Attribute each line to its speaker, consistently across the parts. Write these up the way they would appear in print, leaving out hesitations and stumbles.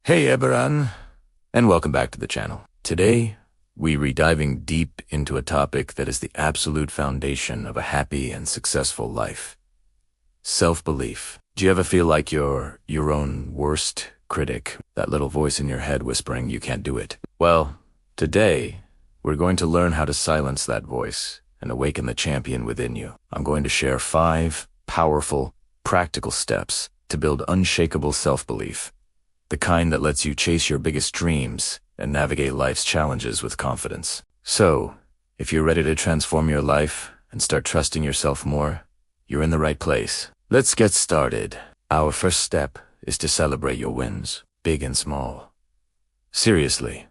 Speaker 1: Hey everyone, and welcome back to the channel. Today, we're diving deep into a topic that is the absolute foundation of a happy and successful life. Self-belief. Do you ever feel like you're your own worst critic? That little voice in your head whispering you can't do it? Well, today, we're going to learn how to silence that voice and awaken the champion within you. I'm going to share 5 powerful, practical steps to build unshakable self-belief. The kind that lets you chase your biggest dreams and navigate life's challenges with confidence. So, if you're ready to transform your life and start trusting yourself more, you're in the right place. Let's get started. Our first step is to celebrate your wins, big and small. Seriously,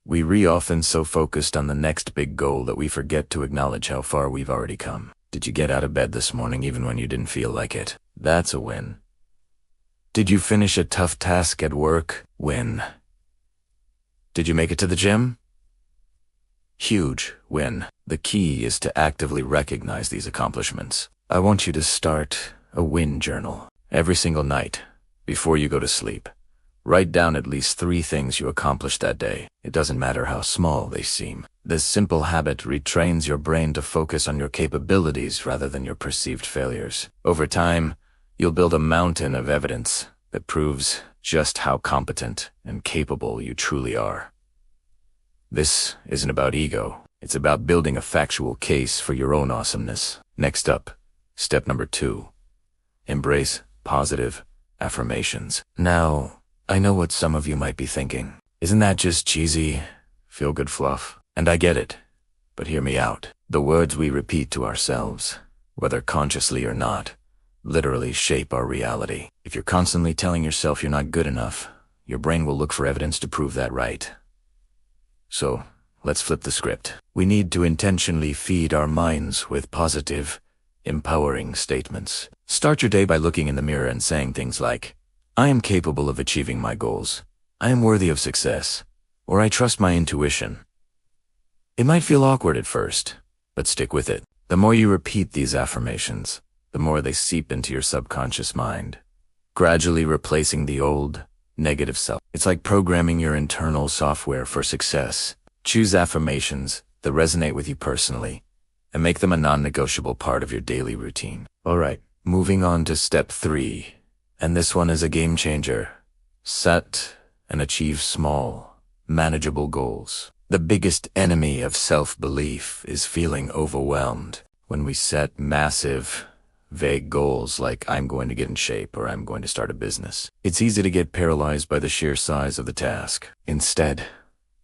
Speaker 1: we're often so focused on the next big goal that we forget to acknowledge how far we've already come. Did you get out of bed this morning even when you didn't feel like it? That's a win. Did you finish a tough task at work? Win. Did you make it to the gym? Huge win. The key is to actively recognize these accomplishments. I want you to start a win journal. Every single night, before you go to sleep, write down at least 3 things you accomplished that day. It doesn't matter how small they seem. This simple habit retrains your brain to focus on your capabilities rather than your perceived failures. Over time, you'll build a mountain of evidence that proves just how competent and capable you truly are. This isn't about ego. It's about building a factual case for your own awesomeness. Next up, step number 2. Embrace positive affirmations. Now, I know what some of you might be thinking. Isn't that just cheesy, feel-good fluff? And I get it, but hear me out. The words we repeat to ourselves, whether consciously or not, literally shape our reality. If you're constantly telling yourself you're not good enough, your brain will look for evidence to prove that right. So, let's flip the script. We need to intentionally feed our minds with positive, empowering statements. Start your day by looking in the mirror and saying things like, I am capable of achieving my goals. I am worthy of success. Or I trust my intuition. It might feel awkward at first, but stick with it. The more you repeat these affirmations, the more they seep into your subconscious mind, gradually replacing the old, negative self. It's like programming your internal software for success. Choose affirmations that resonate with you personally, and make them a non-negotiable part of your daily routine. Alright, moving on to step 3, and this one is a game changer. Set and achieve small, manageable goals. The biggest enemy of self-belief is feeling overwhelmed. When we set massive, vague goals like I'm going to get in shape or I'm going to start a business, it's easy to get paralyzed by the sheer size of the task. Instead,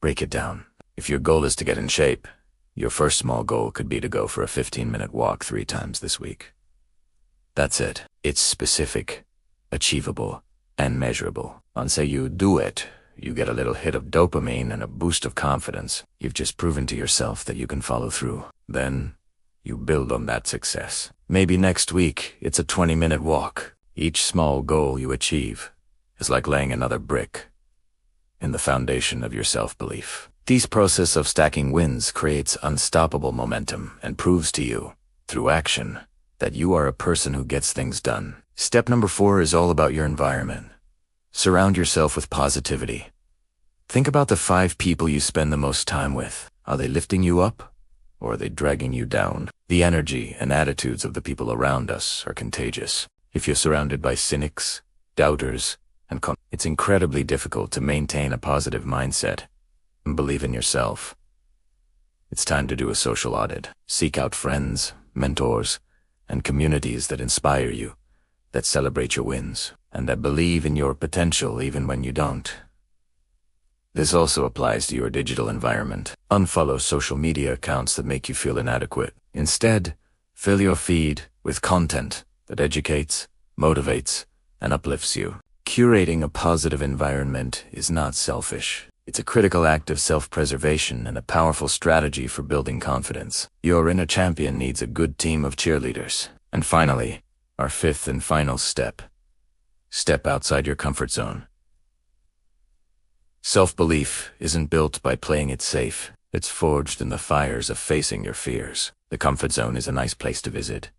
Speaker 1: break it down. If your goal is to get in shape, your first small goal could be to go for a 15-minute walk 3 times this week. That's it. It's specific, achievable, and measurable. Once you do it, you get a little hit of dopamine and a boost of confidence. You've just proven to yourself that you can follow through. Then, you build on that success. Maybe next week, it's a 20-minute walk. Each small goal you achieve is like laying another brick in the foundation of your self-belief. This process of stacking wins creates unstoppable momentum and proves to you, through action, that you are a person who gets things done. Step number 4 is all about your environment. Surround yourself with positivity. Think about the 5 people you spend the most time with. Are they lifting you up, or are they dragging you down? The energy and attitudes of the people around us are contagious. If you're surrounded by cynics, doubters, and it's incredibly difficult to maintain a positive mindset and believe in yourself. It's time to do a social audit. Seek out friends, mentors, and communities that inspire you, that celebrate your wins, and that believe in your potential even when you don't. This also applies to your digital environment. Unfollow social media accounts that make you feel inadequate. Instead, fill your feed with content that educates, motivates, and uplifts you. Curating a positive environment is not selfish. It's a critical act of self-preservation and a powerful strategy for building confidence. Your inner champion needs a good team of cheerleaders. And finally, our 5th and final step. Step outside your comfort zone. Self-belief isn't built by playing it safe. It's forged in the fires of facing your fears. The comfort zone is a nice place to visit,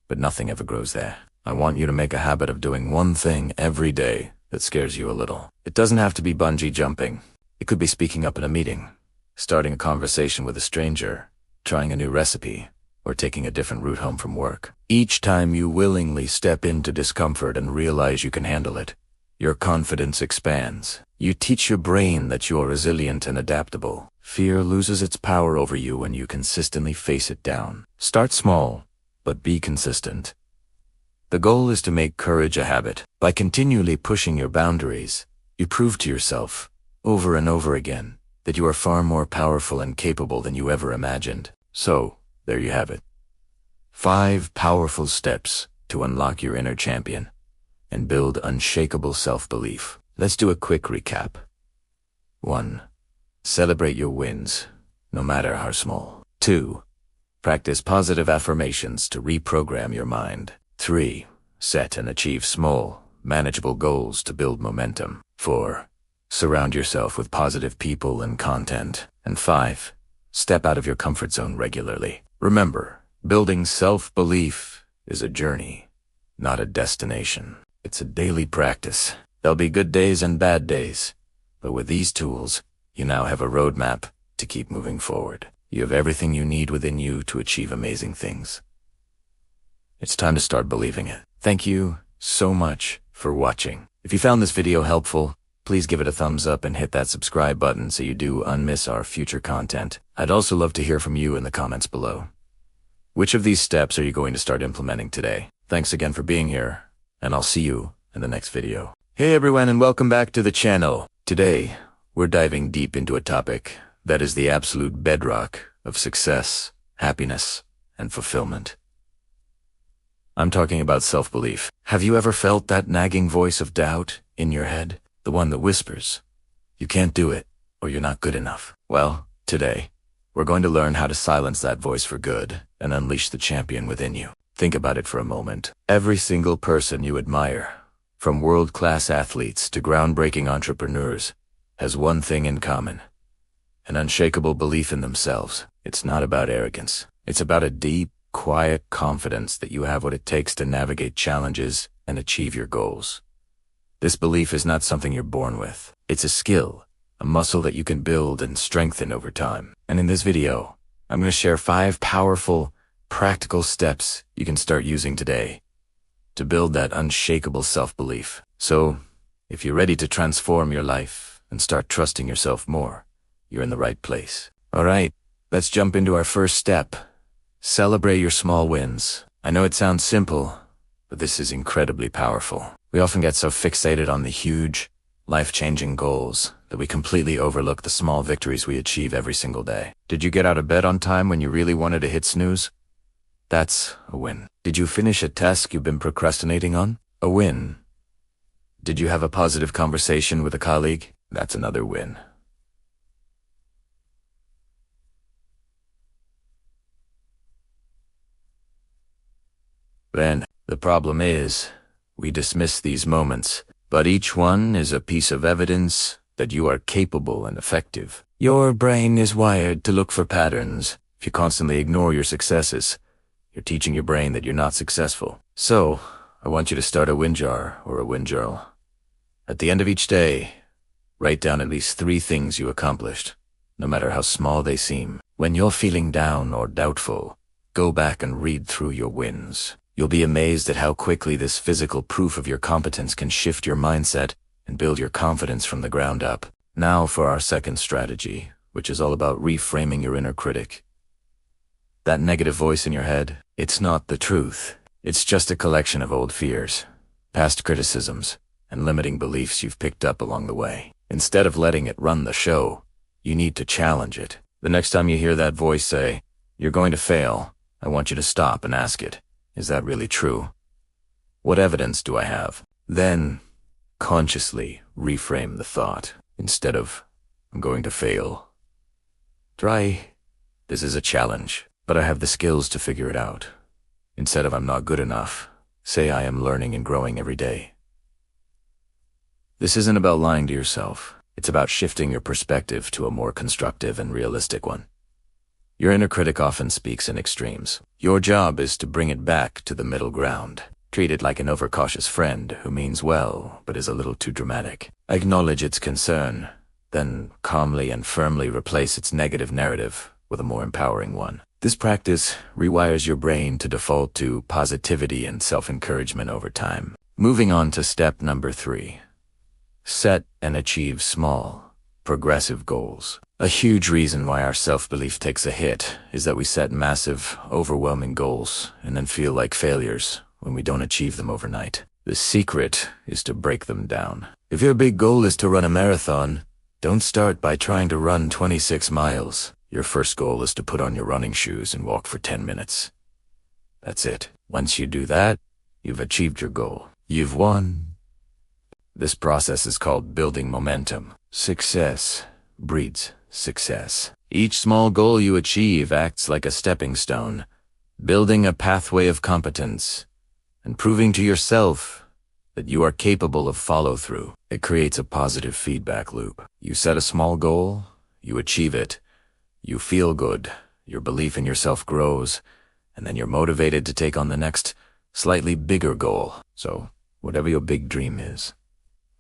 Speaker 1: but nothing ever grows there. I want you to make a habit of doing one thing every day that scares you a little. It doesn't have to be bungee jumping. It could be speaking up in a meeting, starting a conversation with a stranger, trying a new recipe, or taking a different route home from work. Each time you willingly step into discomfort and realize you can handle it, your confidence expands. You teach your brain that you are resilient and adaptable. Fear loses its power over you when you consistently face it down. Start small, but be consistent. The goal is to make courage a habit. By continually pushing your boundaries, you prove to yourself, over and over again, that you are far more powerful and capable than you ever imagined. So, there you have it. 5 powerful steps to unlock your inner champion and build unshakable self-belief. Let's do a quick recap. 1. Celebrate your wins, no matter how small. 2. Practice positive affirmations to reprogram your mind. 3. Set and achieve small, manageable goals to build momentum. 4. Surround yourself with positive people and content. And 5. Step out of your comfort zone regularly. Remember, building self-belief is a journey, not a destination. It's a daily practice. There'll be good days and bad days, but with these tools, you now have a roadmap to keep moving forward. You have everything you need within you to achieve amazing things. It's time to start believing it. Thank you so much for watching. If you found this video helpful, please give it a thumbs up and hit that subscribe button so you do unmiss our future content. I'd also love to hear from you in the comments below. Which of these steps are you going to start implementing today? Thanks again for being here, and I'll see you in the next video. Hey everyone, and welcome back to the channel. Today, we're diving deep into a topic that is the absolute bedrock of success, happiness, and fulfillment. I'm talking about self-belief. Have you ever felt that nagging voice of doubt in your head? The one that whispers, you can't do it, or you're not good enough. Well, today, we're going to learn how to silence that voice for good and unleash the champion within you. Think about it for a moment. Every single person you admire, from world-class athletes to groundbreaking entrepreneurs, has one thing in common: an unshakable belief in themselves. It's not about arrogance. It's about a deep, quiet confidence that you have what it takes to navigate challenges and achieve your goals. This belief is not something you're born with. It's a skill, a muscle that you can build and strengthen over time. And in this video, I'm going to share 5 powerful, practical steps you can start using today to build that unshakable self-belief. So, if you're ready to transform your life and start trusting yourself more, you're in the right place. All right, let's jump into our first step. Celebrate your small wins. I know it sounds simple, but this is incredibly powerful. We often get so fixated on the huge, life-changing goals that we completely overlook the small victories we achieve every single day. Did you get out of bed on time when you really wanted to hit snooze? That's a win. Did you finish a task you've been procrastinating on? A win. Did you have a positive conversation with a colleague? That's another win. Then, the problem is, we dismiss these moments, but each one is a piece of evidence that you are capable and effective. Your brain is wired to look for patterns. If you constantly ignore your successes, you're teaching your brain that you're not successful. So, I want you to start a win jar or a win journal. At the end of each day, write down at least 3 things you accomplished, no matter how small they seem. When you're feeling down or doubtful, go back and read through your wins. You'll be amazed at how quickly this physical proof of your competence can shift your mindset and build your confidence from the ground up. Now for our second strategy, which is all about reframing your inner critic. That negative voice in your head, it's not the truth. It's just a collection of old fears, past criticisms, and limiting beliefs you've picked up along the way. Instead of letting it run the show, you need to challenge it. The next time you hear that voice say, "You're going to fail," I want you to stop and ask it, is that really true? What evidence do I have? Then, consciously reframe the thought. Instead of, "I'm going to fail," try, "This is a challenge, but I have the skills to figure it out." Instead of, "I'm not good enough," say, "I am learning and growing every day." This isn't about lying to yourself. It's about shifting your perspective to a more constructive and realistic one. Your inner critic often speaks in extremes. Your job is to bring it back to the middle ground. Treat it like an overcautious friend who means well but is a little too dramatic. Acknowledge its concern, then calmly and firmly replace its negative narrative with a more empowering one. This practice rewires your brain to default to positivity and self-encouragement over time. Moving on to step number 3. Set and achieve small, progressive goals. A huge reason why our self-belief takes a hit is that we set massive, overwhelming goals and then feel like failures when we don't achieve them overnight. The secret is to break them down. If your big goal is to run a marathon, don't start by trying to run 26 miles. Your first goal is to put on your running shoes and walk for 10 minutes. That's it. Once you do that, you've achieved your goal. You've won. This process is called building momentum. Success breeds success. Each small goal you achieve acts like a stepping stone, building a pathway of competence and proving to yourself that you are capable of follow-through. It creates a positive feedback loop. You set a small goal, you achieve it, you feel good, your belief in yourself grows, and then you're motivated to take on the next, slightly bigger goal. So, whatever your big dream is,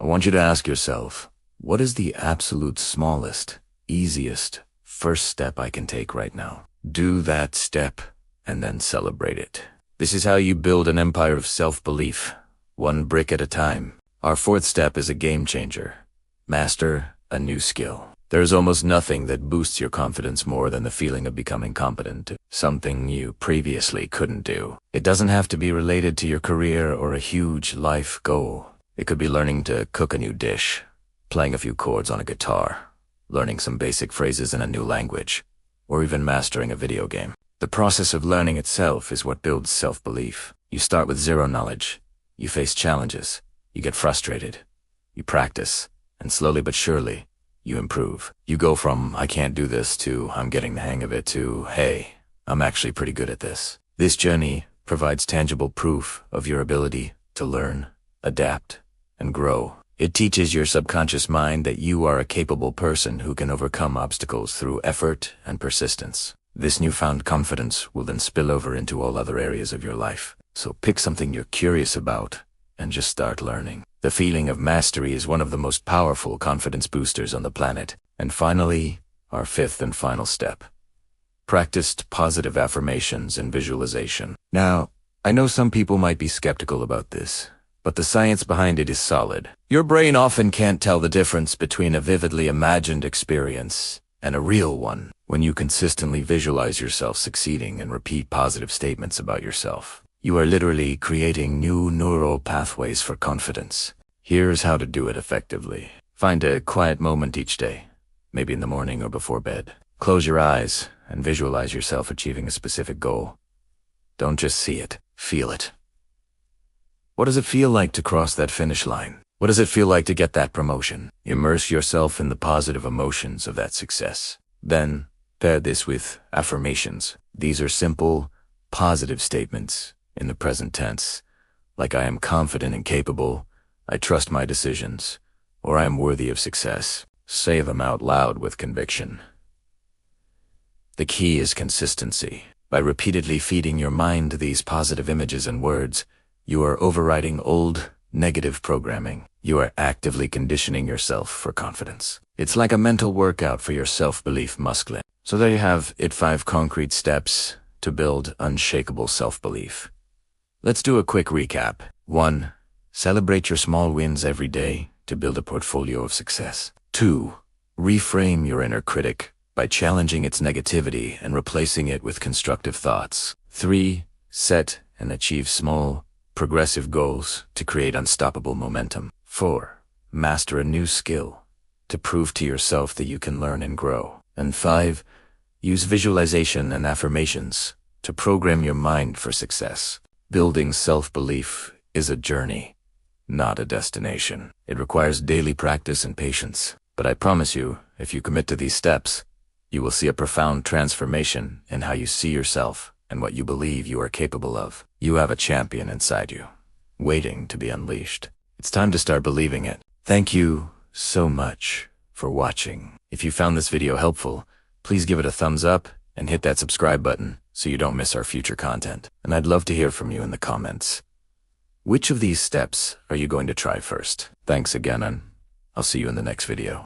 Speaker 1: I want you to ask yourself, what is the absolute smallest, easiest, first step I can take right now? Do that step, and then celebrate it. This is how you build an empire of self-belief, one brick at a time. Our 4th step is a game changer. Master a new skill. There's almost nothing that boosts your confidence more than the feeling of becoming competent at something you previously couldn't do. It doesn't have to be related to your career or a huge life goal. It could be learning to cook a new dish, playing a few chords on a guitar, learning some basic phrases in a new language, or even mastering a video game. The process of learning itself is what builds self-belief. You start with zero knowledge. You face challenges. You get frustrated. You practice. And slowly but surely, you improve. You go from, I can't do this, to, I'm getting the hang of it, to, hey, I'm actually pretty good at this. This journey provides tangible proof of your ability to learn, adapt, and grow. It teaches your subconscious mind that you are a capable person who can overcome obstacles through effort and persistence. This newfound confidence will then spill over into all other areas of your life. So pick something you're curious about and just start learning. The feeling of mastery is one of the most powerful confidence boosters on the planet. And finally, our 5th and final step. Practiced positive affirmations and visualization. Now, I know some people might be skeptical about this, but the science behind it is solid. Your brain often can't tell the difference between a vividly imagined experience and a real one when you consistently visualize yourself succeeding and repeat positive statements about yourself. You are literally creating new neural pathways for confidence. Here's how to do it effectively. Find a quiet moment each day, maybe in the morning or before bed. Close your eyes and visualize yourself achieving a specific goal. Don't just see it, feel it. What does it feel like to cross that finish line? What does it feel like to get that promotion? Immerse yourself in the positive emotions of that success. Then, pair this with affirmations. These are simple, positive statements in the present tense, like I am confident and capable, I trust my decisions, or I am worthy of success. Say them out loud with conviction. The key is consistency. By repeatedly feeding your mind these positive images and words, you are overriding old, negative programming. You are actively conditioning yourself for confidence. It's like a mental workout for your self-belief muscle. So there you have it, 5 concrete steps to build unshakable self-belief. Let's do a quick recap. 1. Celebrate your small wins every day to build a portfolio of success. 2. Reframe your inner critic by challenging its negativity and replacing it with constructive thoughts. 3. Set and achieve small, progressive goals to create unstoppable momentum. 4. Master a new skill to prove to yourself that you can learn and grow. And 5. Use visualization and affirmations to program your mind for success. Building self-belief is a journey, not a destination. It requires daily practice and patience. But I promise you, if you commit to these steps, you will see a profound transformation in how you see yourself and what you believe you are capable of. You have a champion inside you, waiting to be unleashed. It's time to start believing it. Thank you so much for watching. If you found this video helpful, please give it a thumbs up and hit that subscribe button so you don't miss our future content. And I'd love to hear from you in the comments. Which of these steps are you going to try first? Thanks again, and I'll see you in the next video.